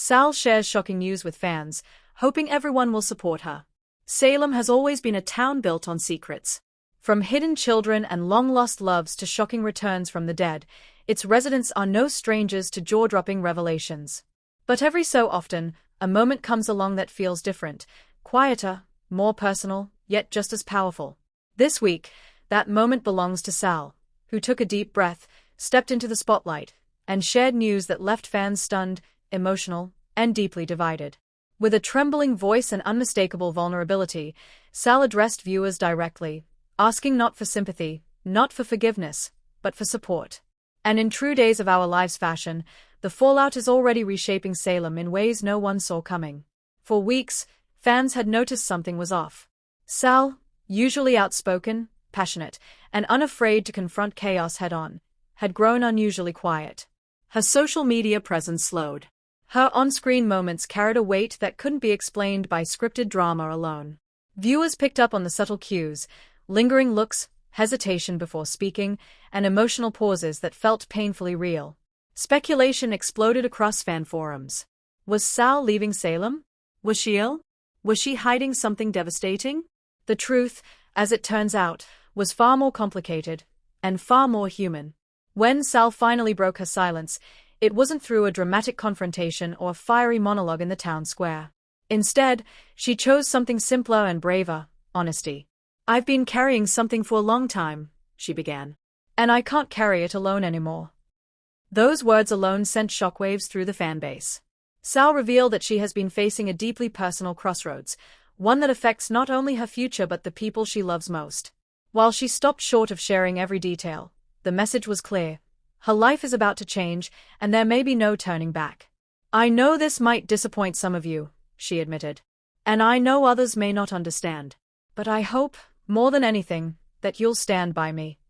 Sal shares shocking news with fans, hoping everyone will support her. Salem has always been a town built on secrets. From hidden children and long-lost loves to shocking returns from the dead, its residents are no strangers to jaw-dropping revelations. But every so often, a moment comes along that feels different, quieter, more personal, yet just as powerful. This week, that moment belongs to Sal, who took a deep breath, stepped into the spotlight, and shared news that left fans stunned, emotional, and deeply divided. With a trembling voice and unmistakable vulnerability, Sal addressed viewers directly, asking not for sympathy, not for forgiveness, but for support. And in true Days of Our Lives fashion, the fallout is already reshaping Salem in ways no one saw coming. For weeks, fans had noticed something was off. Sal, usually outspoken, passionate, and unafraid to confront chaos head-on, had grown unusually quiet. Her social media presence slowed. Her on-screen moments carried a weight that couldn't be explained by scripted drama alone. Viewers picked up on the subtle cues, lingering looks, hesitation before speaking, and emotional pauses that felt painfully real. Speculation exploded across fan forums. Was Sal leaving Salem? Was she ill? Was she hiding something devastating? The truth, as it turns out, was far more complicated, and far more human. When Sal finally broke her silence, it wasn't through a dramatic confrontation or a fiery monologue in the town square. Instead, she chose something simpler and braver: honesty. "I've been carrying something for a long time," she began. "And I can't carry it alone anymore." Those words alone sent shockwaves through the fanbase. Sal revealed that she has been facing a deeply personal crossroads, one that affects not only her future but the people she loves most. While she stopped short of sharing every detail, the message was clear. Her life is about to change, and there may be no turning back. "I know this might disappoint some of you," she admitted. "And I know others may not understand. But I hope, more than anything, that you'll stand by me."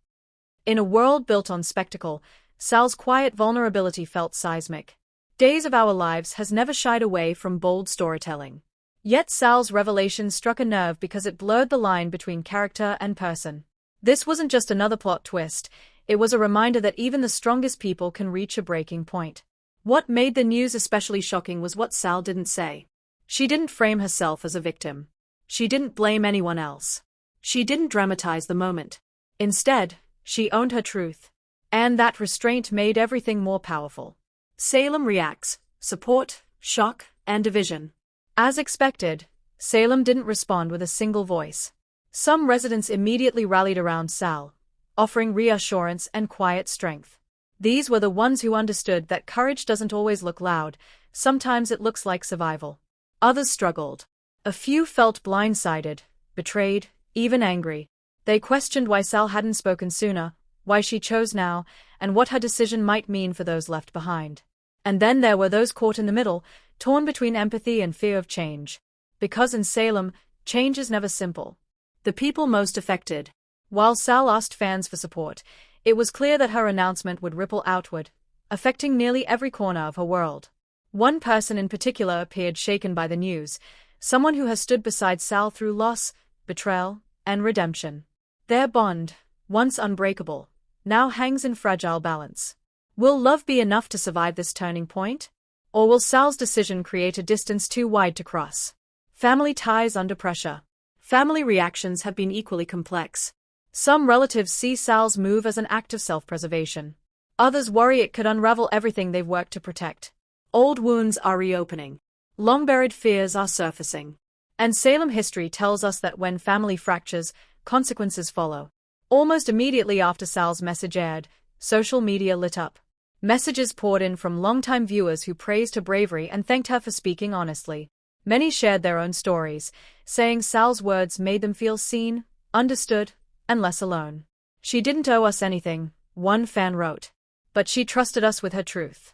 In a world built on spectacle, Sal's quiet vulnerability felt seismic. Days of Our Lives has never shied away from bold storytelling. Yet Sal's revelation struck a nerve because it blurred the line between character and person. This wasn't just another plot twist, it was a reminder that even the strongest people can reach a breaking point. What made the news especially shocking was what Sal didn't say. She didn't frame herself as a victim. She didn't blame anyone else. She didn't dramatize the moment. Instead, she owned her truth. And that restraint made everything more powerful. Salem reacts: support, shock, and division. As expected, Salem didn't respond with a single voice. Some residents immediately rallied around Sal, offering reassurance and quiet strength. These were the ones who understood that courage doesn't always look loud, sometimes it looks like survival. Others struggled. A few felt blindsided, betrayed, even angry. They questioned why Sal hadn't spoken sooner, why she chose now, and what her decision might mean for those left behind. And then there were those caught in the middle, torn between empathy and fear of change. Because in Salem, change is never simple. The people most affected. While Sal asked fans for support, it was clear that her announcement would ripple outward, affecting nearly every corner of her world. One person in particular appeared shaken by the news, someone who has stood beside Sal through loss, betrayal, and redemption. Their bond, once unbreakable, now hangs in fragile balance. Will love be enough to survive this turning point? Or will Sal's decision create a distance too wide to cross? Family ties under pressure. Family reactions have been equally complex. Some relatives see Sal's move as an act of self-preservation. Others worry it could unravel everything they've worked to protect. Old wounds are reopening. Long-buried fears are surfacing. And Salem history tells us that when family fractures, consequences follow. Almost immediately after Sal's message aired, social media lit up. Messages poured in from longtime viewers who praised her bravery and thanked her for speaking honestly. Many shared their own stories, saying Sal's words made them feel seen, understood, and less alone. "She didn't owe us anything," one fan wrote. "But she trusted us with her truth."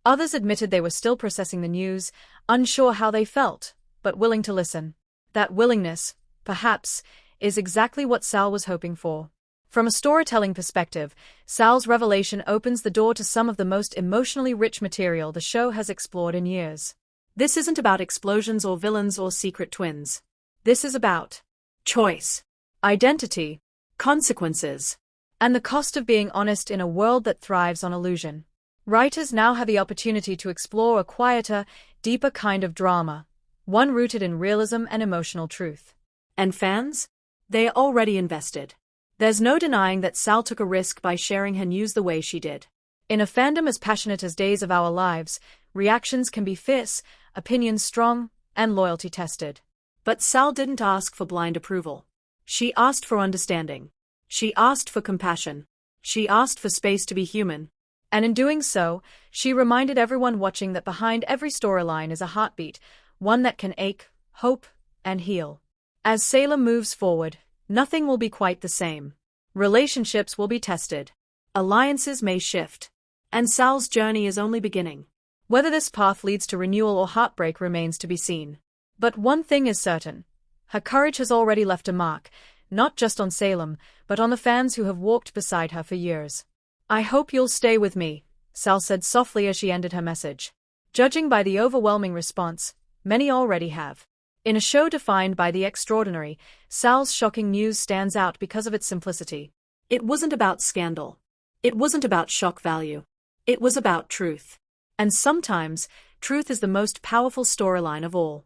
Others admitted they were still processing the news, unsure how they felt, but willing to listen. That willingness, perhaps, is exactly what Sal was hoping for. From a storytelling perspective, Sal's revelation opens the door to some of the most emotionally rich material the show has explored in years. This isn't about explosions or villains or secret twins. This is about choice, identity, consequences, and the cost of being honest in a world that thrives on illusion. Writers now have the opportunity to explore a quieter, deeper kind of drama, one rooted in realism and emotional truth. And fans? They are already invested. There's no denying that Sal took a risk by sharing her news the way she did. In a fandom as passionate as Days of Our Lives, reactions can be fierce, opinions strong, and loyalty tested. But Sal didn't ask for blind approval. She asked for understanding. She asked for compassion. She asked for space to be human. And in doing so, she reminded everyone watching that behind every storyline is a heartbeat, one that can ache, hope, and heal. As Salem moves forward, nothing will be quite the same. Relationships will be tested. Alliances may shift. And Sal's journey is only beginning. Whether this path leads to renewal or heartbreak remains to be seen. But one thing is certain. Her courage has already left a mark, not just on Salem, but on the fans who have walked beside her for years. I hope you'll stay with me, Sal said softly as she ended her message. Judging by the overwhelming response, many already have. In a show defined by the extraordinary, Sal's shocking news stands out because of its simplicity. It wasn't about scandal. It wasn't about shock value. It was about truth. And sometimes, truth is the most powerful storyline of all.